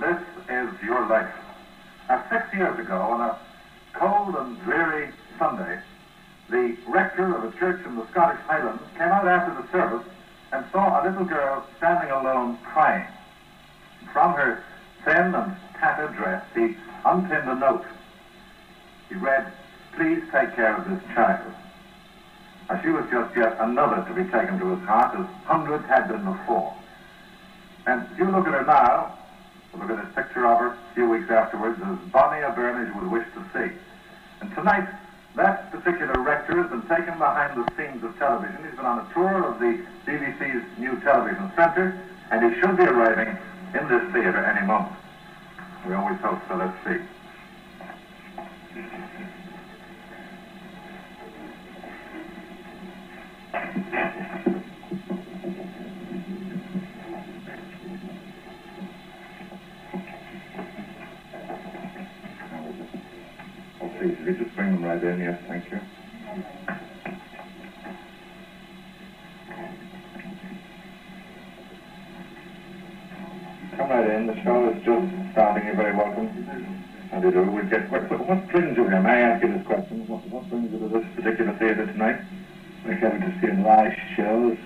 This is Your Life. 6 years ago, on a cold and dreary Sunday, the rector of a church in the Scottish Highlands came out after the service and saw a little girl standing alone crying. From her thin and tattered dress, he unpinned a note. He read, "Please take care of this child." Now, she was just yet another to be taken to his heart, as hundreds had been before. And if you look at her now, look at this picture of her a few weeks afterwards, as bonny Aberlour would wish to see. And tonight, that particular rector has been taken behind the scenes of television. He's been on a tour of the BBC's new television centre, and he should be arriving in this theatre any moment. We always hope so. Let's see. Please, if you just bring them right in, yes, thank you. Come right in, the show is just starting. You're very welcome. How do you do? What brings you here? May I ask you this question? What brings you to this particular theatre tonight? We're coming to see a live show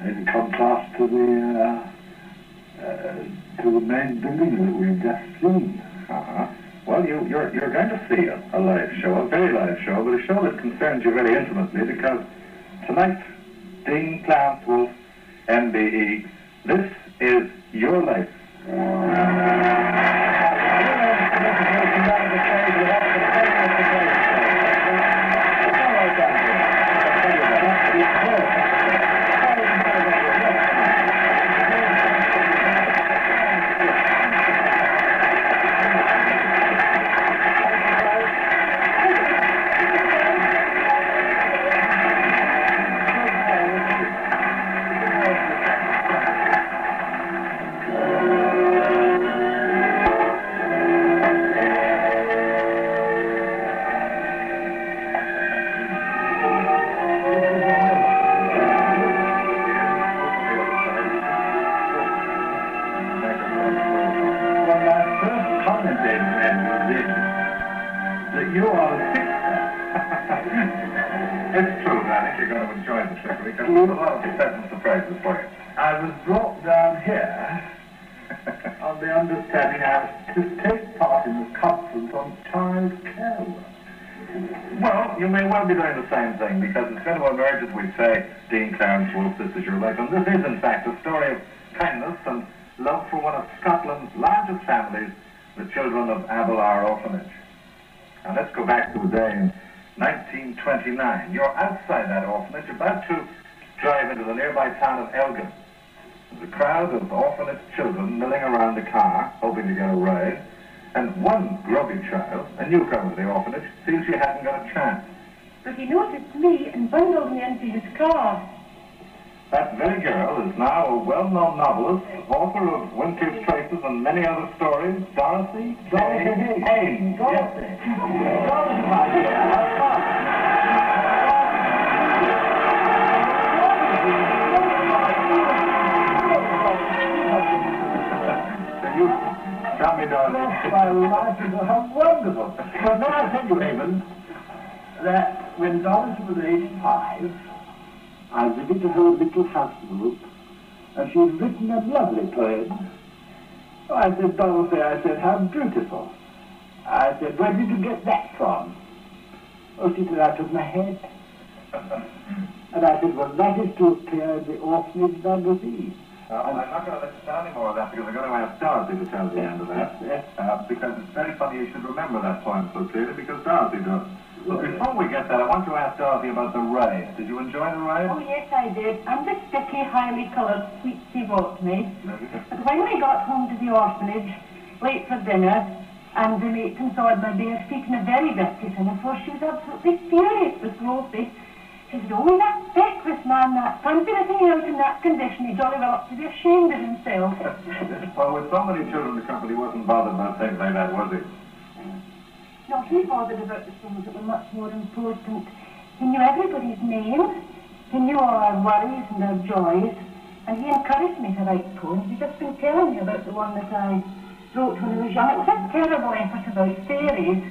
in contrast to the main building that we've just seen. Well, you're going to see a live show, a very live show, but a show that concerns you very intimately, because tonight, Dean Clarence, Wolfe, M.B.E., this is Your Life. You are a fixer. It's true, I think you're going to enjoy the trip, because there's a lot of pleasant surprises for you. I was brought down here on the understanding I was to take part in the conference on child care. Well, you may well be doing the same thing, because it's going to emerge, as we say, Dean Clarence, Wolfe, this is Your Life. And this is, in fact, a story of kindness and love for one of Scotland's largest families, the children of Aberlour Orphanage. Now, let's go back to a day in 1929. You're outside that orphanage, about to drive into the nearby town of Elgin. There's a crowd of orphanage children milling around the car, hoping to get a ride, and one grubby child, a newcomer to the orphanage, feels she hasn't got a chance. But he noticed me and bundled me into his car. That very girl is now a well-known novelist, author of Winter's Traces and many other stories, Dorothy Haynes. Dorothy, my dear, how fun. You tell me, Dorothy. My life is how wonderful. Well, now I tell you, Raymond, that when Dorothy was aged 5, I visited her little house group, and she'd written a lovely poem. Oh, I said, Dorothy, I said, how beautiful. I said, where did you get that from? Oh, she said, out of my head. And I said, well, that is to appear in the Orphanage magazine. I'm not going to let you tell any more of that, because I'm going to ask Dorothy to tell the end of that. Yes. Because it's very funny you should remember that poem so clearly, because Dorothy does. But before we get that, I want to ask Dorothy about the ride. Did you enjoy the ride? Oh, yes, I did. And the sticky, highly coloured sweets he bought me. But when we got home to the orphanage, late for dinner, and the matron saw my bare feet in a very dirty pinafore, she was absolutely furious with Wolfe. She said, oh, that feckless man, that fancy anything out in that condition, he jolly well ought to be ashamed of himself. Well, with so many children, the company wasn't bothered about things like that, was he? No, he bothered about the things that were much more important. He knew everybody's names, he knew all our worries and our joys, and he encouraged me to write poems. He's just been telling me about the one that I wrote when he was young. It was a terrible effort about fairies,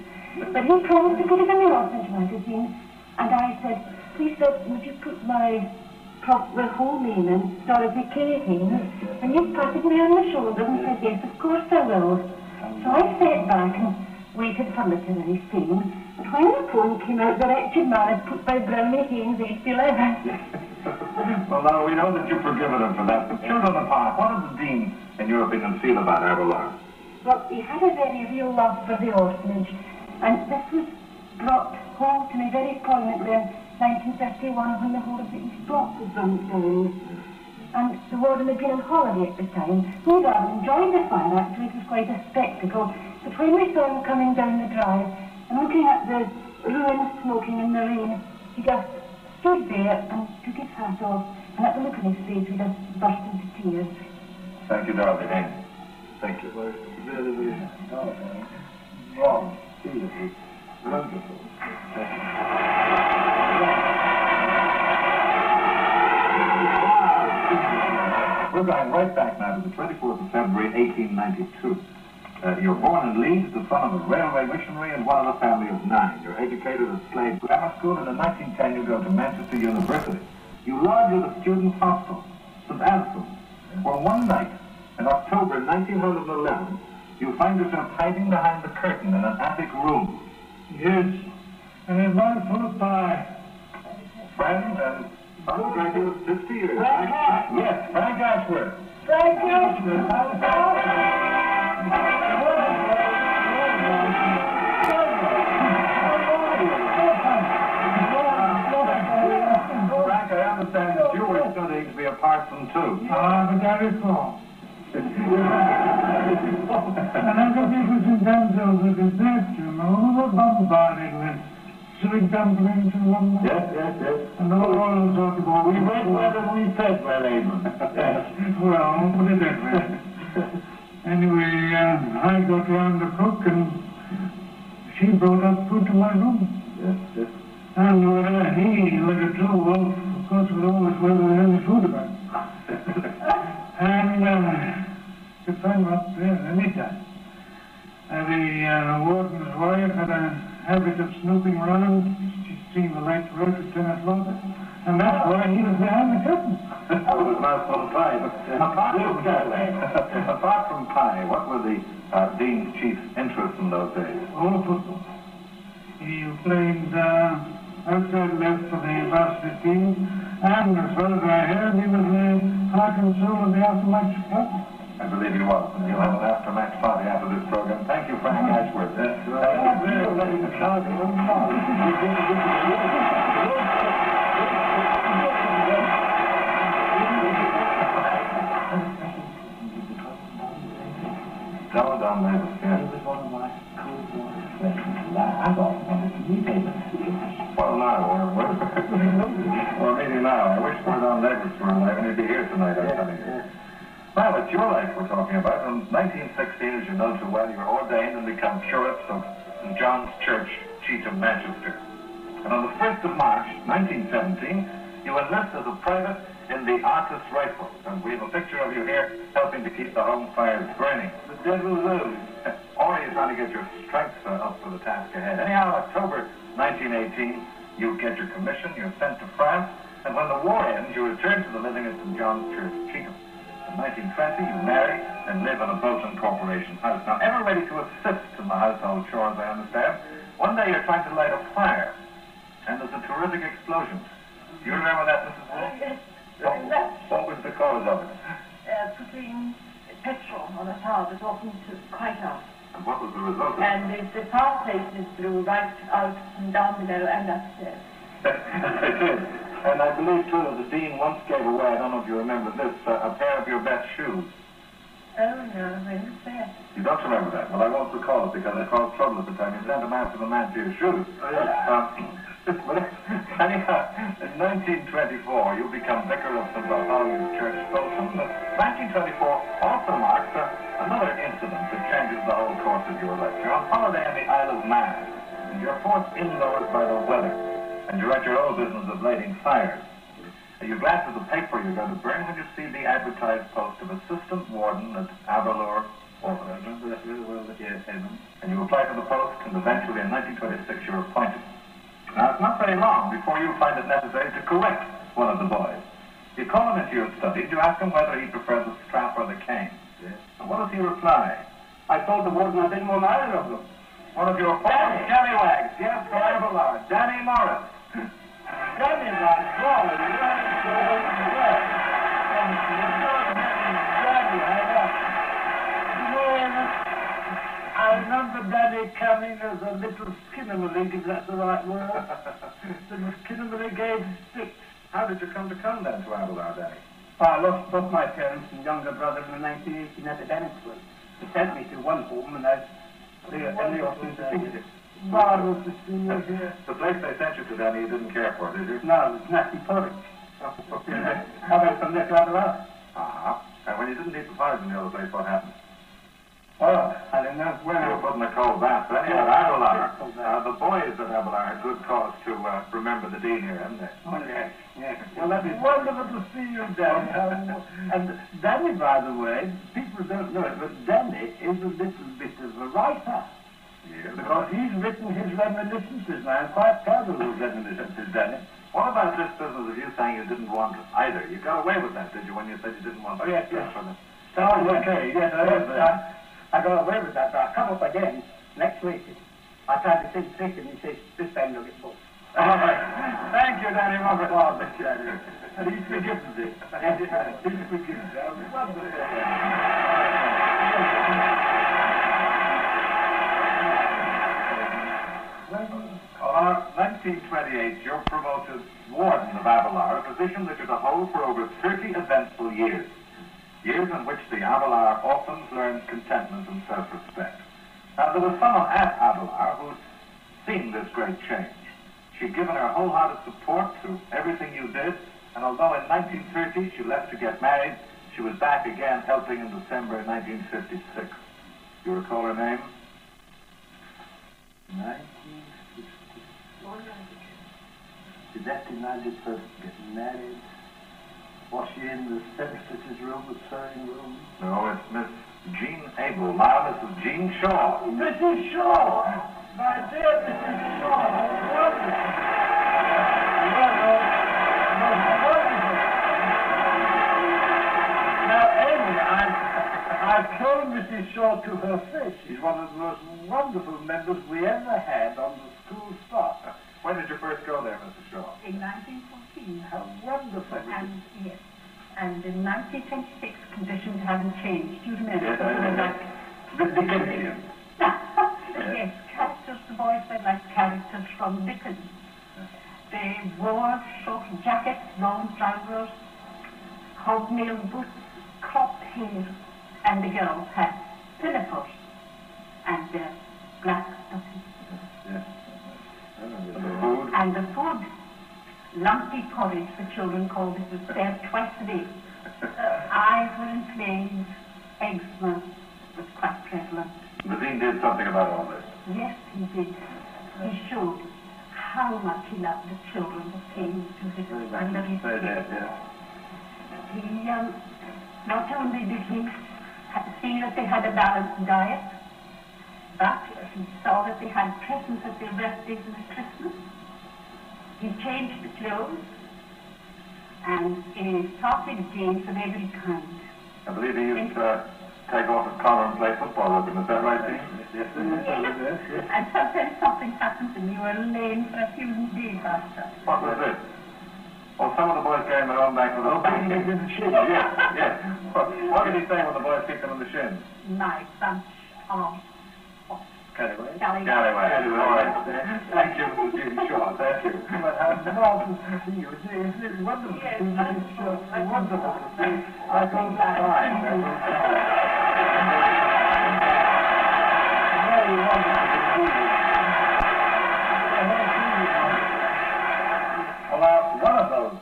but he promised to put it in the Orphanage magazine, and I said, please, sir, would you put my proper whole name in, Dorothy K. Haynes? And he patted me on the shoulder and said, yes, of course I will. So I sat back and waited for literary fame, and when the poem came out, the wretched man had put by Brownie Haynes, 811. Well, now, we know that you've forgiven him for that, but children apart, what does the Dean, in your opinion, feel about Aberlour? Well, he had a very real love for the orphanage, and this was brought home to me very poignantly in 1951 when the whole of the East Block was burnt down. And the warden had been on holiday at the time. He rather enjoyed the fire, actually. It was quite a spectacle. But when we saw him coming down the drive and looking at the ruins smoking in the rain, he just stood there and took his hat off, and at the look on his face, he just burst into tears. Thank you, Dorothy Haynes. Thank you. Really, really wrong. Seriously. Wonderful. We're going right back now to the 24th of February, 1892. You're born in Leeds, the son of a railway missionary and one of a family of 9. You're educated at Slade Grammar School, and in 1910 you go to Manchester University. You lodge at a student hostel, St. Anselm, where one night in October 1911, you find yourself hiding behind the curtain in an attic room. Yes, and a mouth full of pie. Friend and undergraduate of 50 years. Frank Ashworth. Yes, Frank Ashworth. Frank Ashworth. Frank, I understand that you were studying to be a parson too. But that is wrong. And other people sometimes over the death, you know, who were bombarded with civic dumplings and whatnot. Yes. And all sorts of all. We went where we fed, well, Abel. Yes, well, put it that way. Anyway, I got round the cook and she brought up food to my room. Yes. And whether he, like a true wolf, of course, would always whether there any food about. And could find him up there anytime. The warden's wife had a habit of snooping around. She'd seen the lights right at 10 o'clock. And that's why he was behind the curtain. That was a mouthful of pie. Apart from pie, what were the Dean's chief interests in those days? Oh, football. He played outside left for the varsity team. And as far as I heard, he was the heart and soul of the aftermatch club. I believe he was. And you'll have an after-match party after this program. Thank you, Frank Ashworth. Down there. He was one of my cold water friends. I've often wanted to meet him. Well, now, we're meeting now. I wish we were on Labour Store and he'd be here tonight, I'm telling you. Well, it's your life we're talking about. In 1916, as you know too well, you were ordained and become curate of St. John's Church, Cheetham, Manchester. And on the 1st of March, 1917, you enlist as a private in the Artists' Rifles. And we have a picture of you here helping to keep the home fires burning. The devil knows. Or are you trying to get your strength up for the task ahead? Anyhow, October 1918, you get your commission, you're sent to France, and when the war ends, you return to the living at St. John's Church, Cheetham. In 1920, you marry and live in a Bolton Corporation house. Now, ever ready to assist in the household chores, I understand. One day you're trying to light a fire, and there's a terrific explosion. Do you remember that, Mrs. Wolfe? Yes. What was the cause of it? Putting petrol on a fire was often quite out. And what was the result of it? And the fireplaces blew right out and down below and upstairs. It did. And I believe, too, that the Dean once gave away, I don't know if you remember this, a pair of your best shoes. Oh, no, when was that? You don't remember that? Well, I won't recall it because it caused trouble at the time. You sent him after the man for your shoes. Oh, yeah. Anyhow, in 1924, you become vicar of St. Bartholomew's Church, Bolton. But 1924 also marks another incident that changes the whole course of your life. You're on holiday in the Isle of Man, and you're forced indoors by the weather, and you're at your own business of lighting fires. You glance at the paper you're going to burn when you see the advertised post of assistant warden at Aberlour Orphanage. apply for the post, and eventually in 1926 you were appointed. Now, it's not very long before you find it necessary to correct one of the boys. You call him into your study, you ask him whether he prefers the strap or the cane. Yes. And what does he reply? I told the warden I didn't want either of them. One of your former scallywags, yes, from Aberlour, Danny Morris. Danny was falling, running so well. And I remember Danny coming as a little skinnamarink, if that's the right word. The skinnamarink gave 6. How did you come to come then to Aberlour, Danny? I lost both my parents and younger brother in the 1918 epidemic. They sent me to one home and I in the orphanage to fix it. Marvelous to see you here. The place they sent you to, Danny, you didn't care for, did you? No, it's nasty porridge. How about some next Aberlour? And when you didn't eat the porridge in the other place, what happened? Well, I didn't know when You were put in a cold bath. Then you had Aberlour. The boys at Aberlour had good cause to remember the dean here, hadn't they? Oh, yes, yes. Well, that's wonderful to see you, Danny. And Danny, by the way, people don't know it, but Danny is a little bit of a writer. Yes. Because he's written his reminiscences, and I'm quite proud of those reminiscences, Danny. What about this business of you saying you didn't want either? You got away with that, did you, when you said you didn't want Oh, yes, yes. for them? Oh, okay, yes, I heard that. I got away with that, but I'll come up again next week. I tried the same trick, and he says, this time you'll get both. All right. Thank you, Danny Robert. Oh, Mr. Danny. And he's forgiven me. He's forgiven me. Wonderful. On 1928, you're promoted warden of Aberlour, a position that you're to hold for over 30 eventful years. Years in which the Aberlour orphans learned contentment and self-respect. Now, there was someone at Aberlour who'd seen this great change. She'd given her wholehearted support to everything you did, and although in 1930 she left to get married, she was back again helping in December 1956. You recall her name? 1960. Did that demand it first getting married? Was she in the seamstress's room, the sewing room? No, it's Miss Jean Abel, now Mrs. Jean Shaw. Mrs. Shaw! My dear Mrs. Shaw, wonderful! Now, Amy, I've told Mrs. Shaw to her face. She's one of the most wonderful members we ever had on the school staff. When did you first go there, Mrs. Shaw? In 1914. How wonderful. And, yes. And in 1926, conditions haven't changed. Do you remember? Yes, I remember. The Dickensian. Yes, characters, the boys were like characters from Dickens. They wore short jackets, long trousers, hobnail boots, cropped hair, and the girls had pinafores and black stockings. Yes. And the food, lumpy porridge, the children called it, was served twice a day. Eyes were inflamed, eczema was quite prevalent. The dean did something about all this. Yes, he did. He showed how much he loved the children that came to visit under his care. He, not only did he see that they had a balanced diet, but he saw that they had presents at their birthdays and at Christmas. He changed the clothes, and he started games of every kind. I believe he used to take off his collar and play football with him. Is that right, Dean? Yes. And sometimes something happened to me. You were lame for a few days after. What was it? Oh, some of the boys gave him their own back with a spanking. in the shin. Yes. What did he say when the boys kicked him in the shins? My bunch of Scallywag. Scallywag. All right. Thank you, Mrs. Jean Shaw. Thank you. But how marvelous to see you. Isn't it wonderful to see Mrs. Shaw? Wonderful to see. I don't mind. Very wonderful to see you. Well, one of those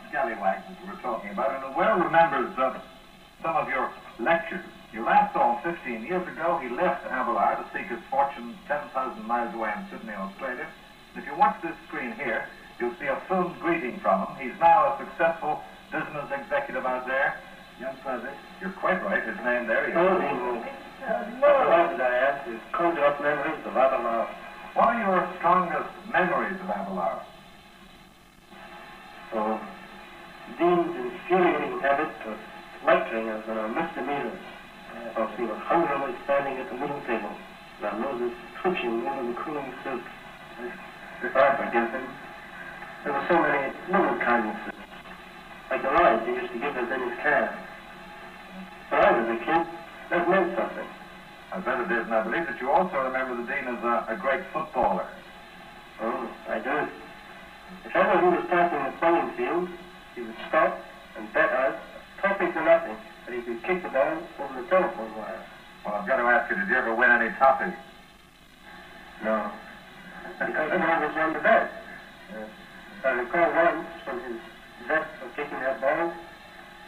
scallywags that we were talking about, and well remembers some of your lectures. You last saw him 15 years ago. He left Aberlour to seek his fortune 10,000 miles away in Sydney, Australia. And if you watch this screen here, you'll see a filmed greeting from him. He's now a successful business executive out there. Young President. You're quite right. His name there. What did I ask you? to conjure up memories of Aberlour. What are your strongest memories of Aberlour? So, Dean's infuriating habit of lecturing us on our misdemeanors. Of we were hungrily standing at the middle table, with our noses twitching over the cooling soup. If I forgive him, there were so many little kindnesses, like the rides he used to give us in his cab. When I was a kid, that meant something. I bet it is, and I believe that you also remember the Dean as a great footballer. Oh, I do. If ever he was passing the playing field, he would stop and bet us, topping to nothing, that he could kick the ball over the telephone wire. Well, I've got to ask you, did you ever win any toffee? No. Because I never was one to bet. I recall once when his zest for kicking that ball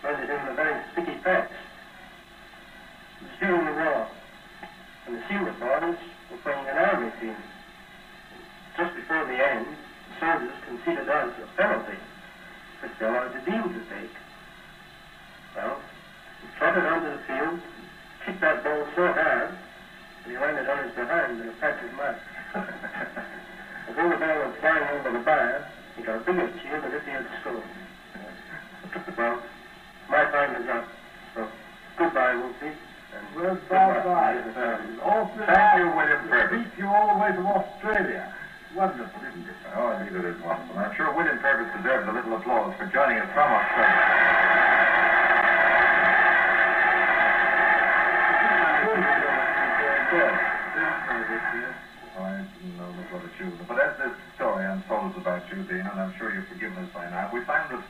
landed him in a very sticky patch. It was during the war, and the senior boys were playing an army team. Just before the end, the soldiers conceded us a penalty, which they allowed the Dean to take. Well, he trotted onto the field, kicked that ball so hard, that he landed on his behind in a patch of mud. Although the ball was flying over the bar, he got a bigger cheer than if he had scored. Well, my time is up. So, goodbye, Wolfe. Well, bye-bye. Thank you, William Purvis. Beat you all the way to Australia. Wonderful, isn't it? Oh, indeed it is wonderful. I'm sure William Purvis deserves a little applause for joining us from Australia. But as this story unfolds about you, Dean, and I'm sure you've forgiven us by now, we find that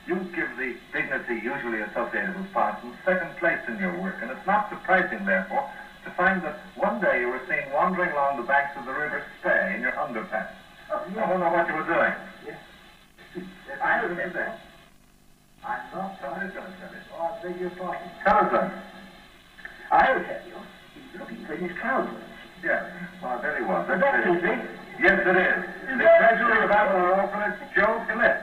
you give the dignity usually associated with parsons second place in your work, and it's not surprising, therefore, to find that one day you were seen wandering along the banks of the River Spey in your underpants. Oh, yeah. I don't know what you were doing. Yes. I remember. I'm not Somebody's going to tell you. Oh, I beg your pardon. Tell us then. I'll tell you. He's looking for his trousers. Yes. Well, there he was. Is that easy? Yes, it is. The treasurer of Aberlour Orphanage, Joe Smith.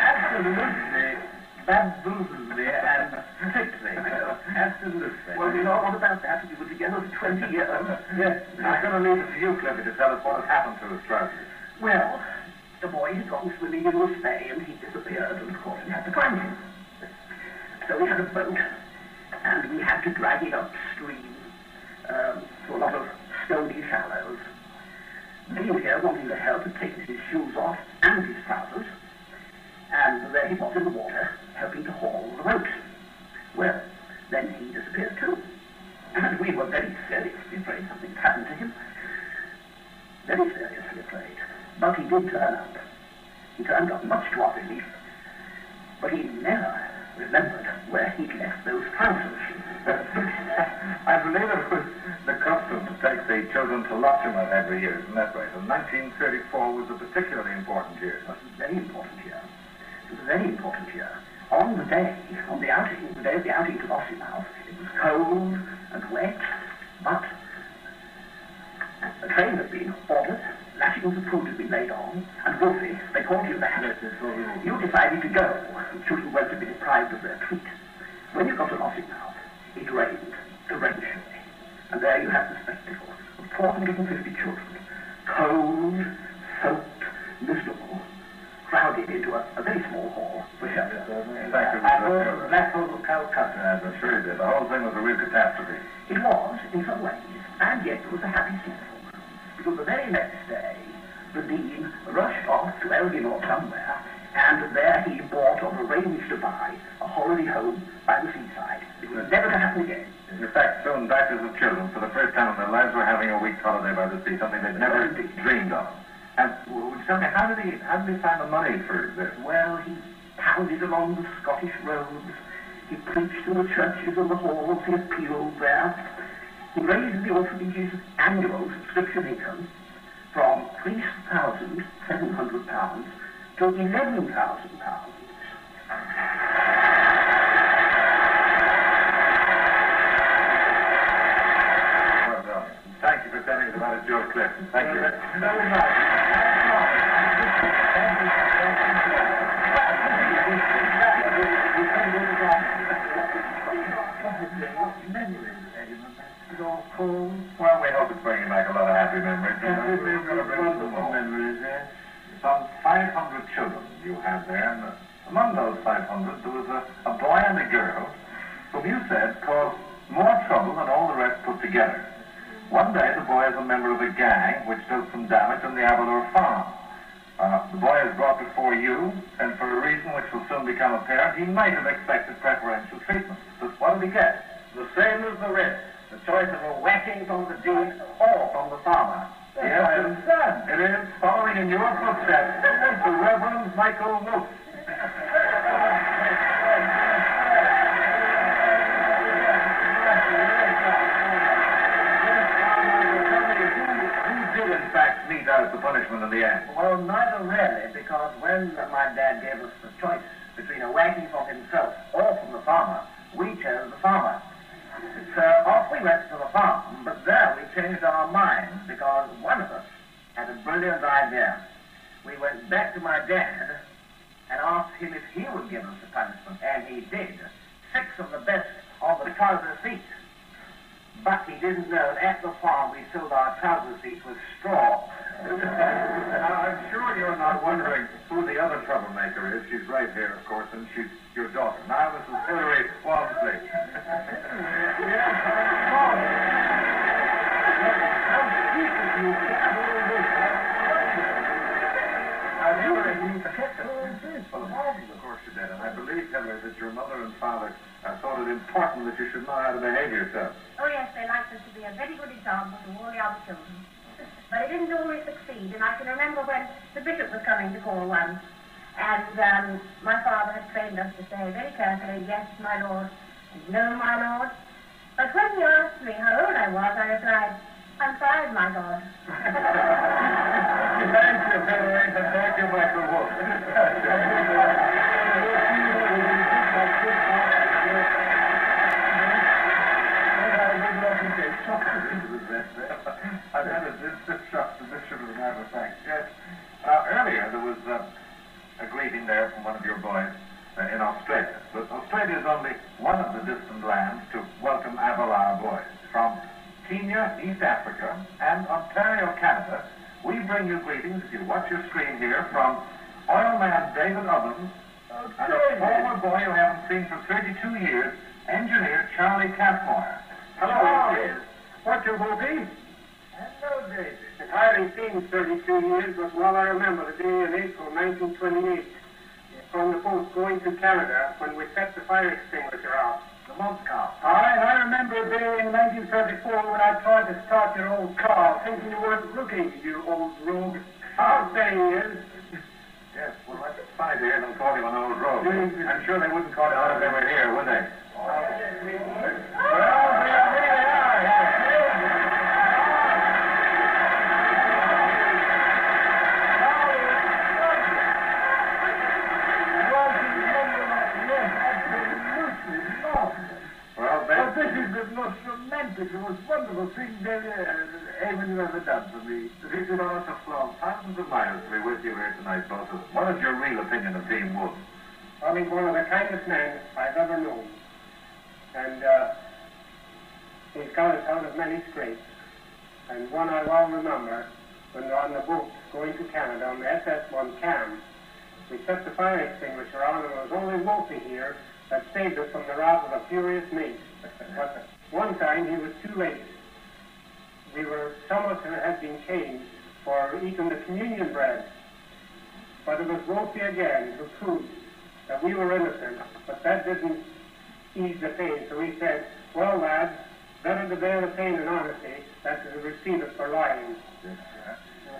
Absolutely bamboozled me and tricked me. Absolutely. Well, you know, what about that? We were together for 20 years. Yes. I'm going to leave it to you, Cliffy, to tell us what has happened to his trousers. Well, the boy had gone swimming in the Spey and he disappeared, and of course we had to find him. So we had a boat, and we had to drag it upstream to a lot of stony shallows. Dean here, wanting to help, had taken his shoes off and his trousers, and there he was in the water, helping to haul the boat. Well, then he disappeared too, and we were very seriously afraid something had happened to him. Very seriously afraid. But he did turn up. He turned up much to our relief, but he never remembered where he'd left those trousers. I believe it was the custom to take the children to Lochima every year, isn't that right? And 1934 was a particularly important year. It was a very important year. It was a very important year. On the day of the outing to Lochima, it was cold and wet, but a train had been ordered, lashings of food had been laid on, and Wolfe, they called you back. You decided to go. The children weren't to be deprived of their treat. When you got to Lochima, it rained torrentially. And there you have the spectacle of 450 children, cold, soaked, miserable, crowded into a very small hall for shelter. In fact, it was the Black Hole of Calcutta, as I'm sure it did. The whole thing was a real catastrophe. It was, in some ways, and yet it was a happy scene. Because the very next day, the Dean rushed off to Elgin or somewhere, and there he bought or arranged to buy a holiday home by the seaside. It was never to happen again. In fact, soon batches of children, for the first time in their lives, were having a week's holiday by the sea, something they'd never dreamed of. And tell me, how did he find the money for this? Well, he pounded along the Scottish roads. He preached in the churches and the halls. He appealed there. He raised the orphanage's annual subscription income from £3,700 to £11,000. Well done. Thank you for telling us about it, Joe Cliff. Thank you. Very much. Wonderful memories, eh? Some 500 children you had there, and among those 500 there was a boy and a girl whom you said caused more trouble than all the rest put together. One day the boy is a member of a gang which does some damage on the Aberlour farm. The boy is brought before you, and for a reason which will soon become apparent, he might have expected preferential treatment. But what did he get? The same as the rest. The choice of a whacking from the dean or from the farmer. Yes, I understand. It is following in your footsteps, the Reverend Michael Wolfe. Who did in fact mete out the punishment in the end? Well, neither really, because when my dad gave us the choice between a whacking from himself or from the farmer, we chose the farmer. So off we went to the farm, but there we changed our minds because one of us had a brilliant idea. We went back to my dad and asked him if he would give us the punishment, and he did. 6 of the best on the trouser seat. But he didn't know that at the farm we filled our trouser seats with straw. Now, I'm sure you're not wondering who the other troublemaker is. She's right here, of course, and she's your daughter. Now, this is Hilary Walmsley. Of course you did, and I believe, Hilary, that your mother and father thought it important that you should know how to behave yourself. Oh, yes, they liked us to be a very good example to all the other children. But it didn't always succeed, and I can remember when the bishop was coming to call once, and my father had trained us to say very carefully, yes, my lord, and no, my lord. But when he asked me how old I was, I replied, I'm 5, my God. Thank you, Hilary, and thank you, Michael Wolfe. I've had a shock to Bishop, as a matter of fact. Yes. Earlier, there was a greeting there from one of your boys in Australia. But Australia is only one of the distant lands to welcome Aberlour boys. From Kenya, East Africa, and Ontario, Canada, we bring you greetings, if you watch your screen here, from oilman David Ovens and a former boy you haven't seen for 32 years, engineer Charlie Cathmoyer. Hello, yes. What's your Wolfe? Hello, David. It hardly seems 32 years, but well, I remember the day in April 1928 from the boat going to Canada when we set the fire extinguisher out. The month count. Aye, and I remember a day in 1934 when I tried to start your old car, thinking you weren't looking, you old rogue. I'll say he is. Yes, well, that's funny to hear them call you an old rogue. I'm sure they wouldn't call you out if they were here, would they? Well, there they are. Well, this is the most romantic, the most wonderful thing that anyone has ever done for me. These of us have flown thousands of miles to be with you here tonight, both of them. What is your real opinion of Dean Wolfe? I mean, one of the kindest men I've ever known. And he's got us out of many scrapes. And one I well remember, when we were on the boat going to Canada on the SS1 Cam, we set the fire extinguisher on, and it was only Wolfe here that saved us from the wrath of a furious mate. But one time he was too late. Some of us had been changed for eating the communion bread. But it was Wolfe again who proved that we were innocent, but that didn't ease the pain. So he said, well, lads, better to bear the pain in honesty than to receive it for lying. Yes,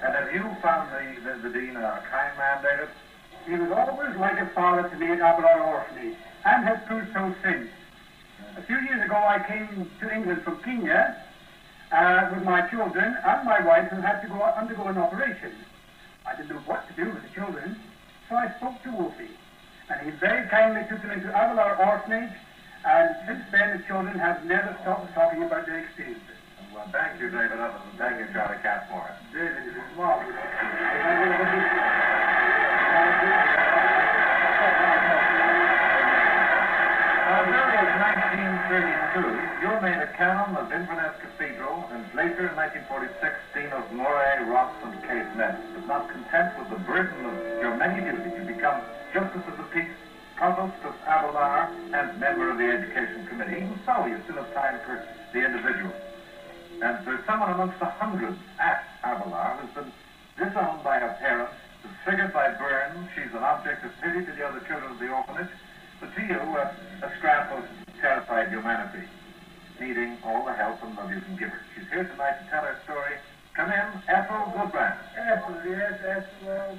and have you found the Dean a kind man, David? He was always like a father to me at Aberlour Orphanage, and has proved so since. A few years ago, I came to England from Kenya with my children and my wife, who had to undergo an operation. I didn't know what to do with the children, so I spoke to Wolfe, and he very kindly took them into Aberlour Orphanage, and since then the children have never stopped talking about their experiences. Well, thank you, David Evans, and thank you, Charlie Cathmoyer. David, it is marvelous. As early as 1932, you made a canon of Inverness Cathedral and later in 1946, Dean of Moray, Ross and Caithness. But not content with the burden of your many duties, you become Justice of the Peace, Provost of Aberlour, and member of the Education Committee. Even so, you still have time for the individual. And there's someone amongst the hundreds at Aberlour who's been disowned by her parents, disfigured by burns. She's an object of pity to the other children of the orphanage, but to you, a scrap of terrified humanity, needing all the help and love you can give her. She's here tonight to tell her story. Come in, Ethel Goodbrand. Ethel, yes, Ethel.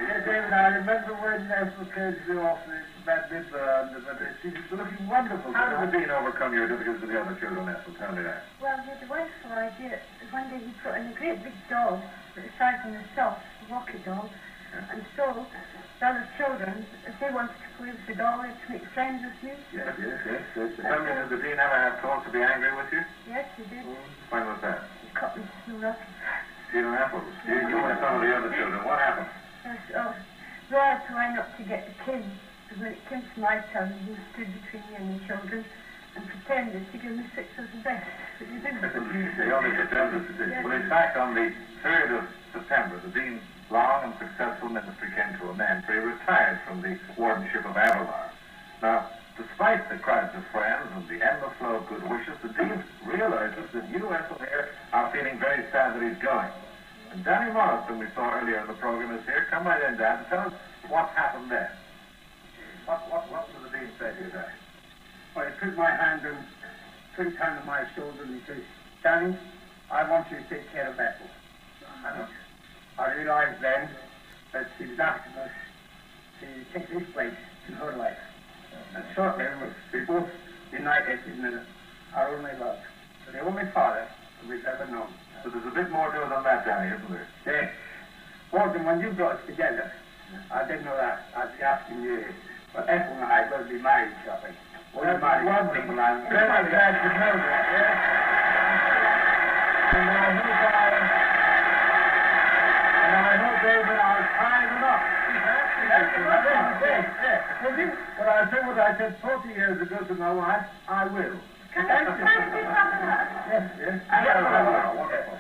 Yes, David, I remember when Ethel came to the orphanage, badly burned, but she was looking wonderful. How did the Dean overcome your difficulties with the other children, Ethel? Tell me that. Well, he had a wonderful idea. One day he put in a great big dog, the size of himself, a walkie dog, and so the other children, if they wanted to play with the dog, they had to make friends with me. Yes. Tell me, did the Dean ever have cause to be angry with you? Yes, he did. When was that? He caught me stealing apples. Stealing apples. You and some of the other children. What happened? Yes, so I had to line up to get the kids. Because when it came to my turn, he stood between me and the children and pretended to give me 6 of the best. But he didn't. He only pretended to do. Yes. Well, in fact, on the 3rd of September, the Dean's long and successful ministry came to an end, for he retired from the wardenship of Aberlour. Now, despite the crowds of friends and the endless flow of good wishes, the Dean realizes that you, Ethel, here are feeling very sad that he's going. And Danny Morris, whom we saw earlier in the program, is here. Come right in, Dan, and tell us what happened then. What did the Dean say to you, Danny? Well, he took my hand and put his hand on my shoulder and he said, Danny, I want you to take care of Ethel. And I realized then that she was asking us to take this place in her life. And shortly we both united in our only love. The only father we've ever known. So there's a bit more to it than that, Danny, isn't there? Yes. Morgan, when you brought us together, I didn't know that. I'd be asking you. But Ethel and I are going to be married shortly. That's wonderful. I'm very glad to know that, yes. And I hope David, I'll time enough. Yes. Well, I'll tell you what I said 40 years ago to my wife, I will. Can I do that? Yes. Wonderful.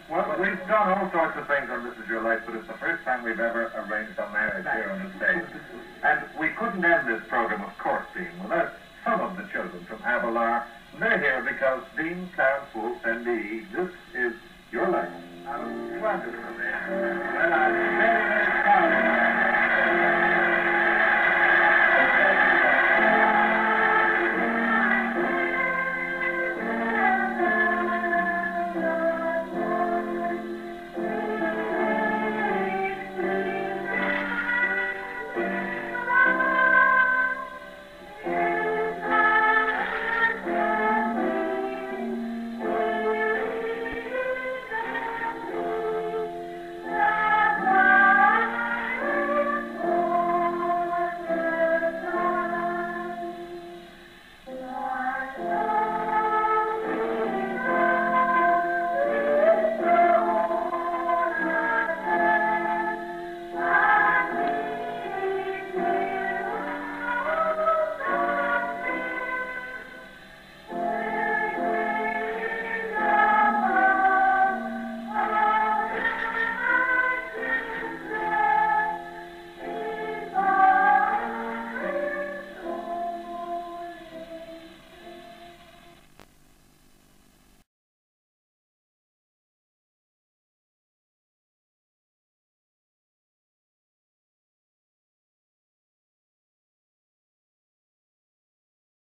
Well, we've done all sorts of things on This Is Your Life, but it's the first time we've ever arranged a marriage here on the stage. And we couldn't end this program, of course, Dean, without some of the children from Aberlour. They're here because Dean, Clarence, Wolfe, M.B.E, this is your life. Wonderful. Well, I'm very